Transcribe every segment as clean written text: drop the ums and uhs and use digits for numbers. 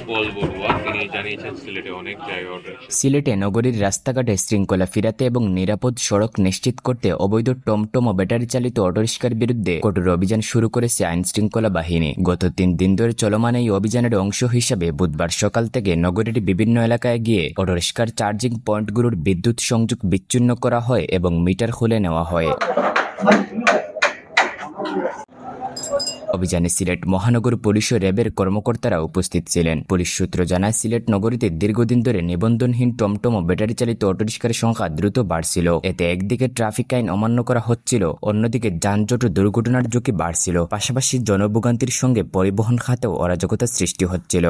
বড়ুয়া তিনি জানিয়েছেন সিলেটে অনেক জায়গায় সিলেটে নগরীর রাস্তাঘাটে শৃঙ্খলা ফিরাতে এবং নিরাপদ সড়ক নিশ্চিত করতে অবৈধ টমটম ও ব্যাটারি চালিত অটোরিকশার বিরুদ্ধে কঠোর অভিযান শুরু করেছে আইনশৃঙ্খলা বাহিনী। গত 3 দিন ধরে চলমান এই অভিযানের অংশ হিসাবে বুধবার সকাল থেকে নগরীর বিভিন্ন এলাকায় গিয়ে অটোরিকশার চার্জিং পয়েন্টগুলোর বিদ্যুৎ সংযোগ বিচ্ছিন্ন করা হয় এবং মিটার খুলে নেওয়া হয়। অভিযানে সিলেট মহানগর পুলিশ ও র্যাবের কর্মকর্তারা উপস্থিত ছিলেন। পুলিশ সূত্র জানায়, সিলেট নগরীতে দীর্ঘদিন ধরে নিবন্ধনহীন টমটম ও ব্যাটারি চালিত অটোরিকশার সংখ্যা দ্রুত বাড়ছিল। এতে একদিকে ট্রাফিক আইন অমান্য করা হচ্ছিল, অন্যদিকে যানজট ও দুর্ঘটনার ঝুঁকি বাড়ছিল। পাশাপাশি জনভোগান্তির সঙ্গে পরিবহন খাতেও অরাজকতার সৃষ্টি হচ্ছিল।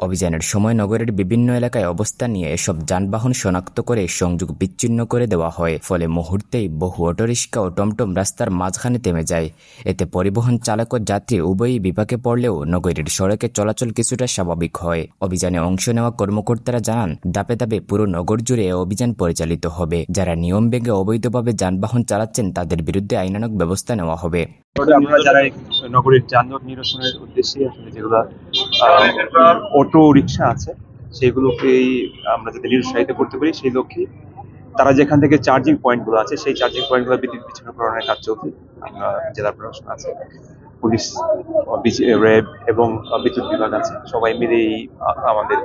অভিযানের সময় নগরের বিভিন্ন এলাকায় অবস্থান নিয়ে এসব যানবাহন শনাক্ত করে সংযোগ বিচ্ছিন্ন করে দেওয়া হয়। ফলে মুহূর্তেই বহু অটোরিকশা ও টমটম রাস্তার মাঝখানে থেমে যায়। এতে পরিবহন চালক ও যাত্রী উভয়ই বিপাকে পড়লেও নগরীর সড়কে চলাচল কিছুটা স্বাভাবিক হয়। অভিযানে অংশ নেওয়া কর্মকর্তারা জানান, ধাপে ধাপে পুরো নগর জুড়ে অভিযান পরিচালিত হবে। যারা নিয়ম ভেঙে অবৈধভাবে যানবাহন চালাচ্ছেন তাদের বিরুদ্ধে আইনানুগ ব্যবস্থা নেওয়া হবে। আমরা যারা নগরীর যানজট নিরসনের উদ্দেশ্যে আসলে যেগুলো অটো রিক্সা আছে সেগুলোকেই আমরা যাতে নিরুৎসাহিত করতে পারি সেই লক্ষ্যে তারা যেখান থেকে চার্জিং পয়েন্টগুলো আছে সেই চার্জিং পয়েন্টগুলো বিদ্যুৎ বিচ্ছিন্নকরণের কাজ চলছে। আমরা জেলা প্রশাসন আছে, পুলিশ, র্যাব এবং বিদ্যুৎ বিভাগ আছে, সবাই মিলেই আমাদের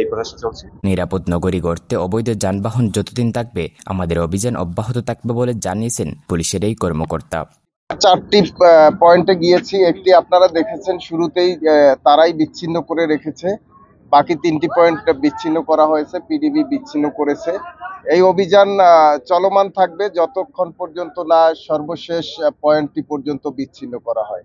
এই প্রচেষ্টা চলছে। নিরাপদ নগরী গড়তে অবৈধ যানবাহন যতদিন থাকবে আমাদের অভিযান অব্যাহত থাকবে বলে জানিয়েছেন পুলিশের এই কর্মকর্তা। 4টি পয়েন্টে গিয়েছি। একটি আপনারা দেখেছেন শুরুতেই তারাই বিচ্ছিন্ন করে রেখেছে, বাকি 3টি পয়েন্ট বিচ্ছিন্ন করা হয়েছে, পিডিবি বিচ্ছিন্ন করেছে। এই অভিযান চলমান থাকবে যতক্ষণ পর্যন্ত না সর্বশেষ পয়েন্টটি পর্যন্ত বিচ্ছিন্ন করা হয়।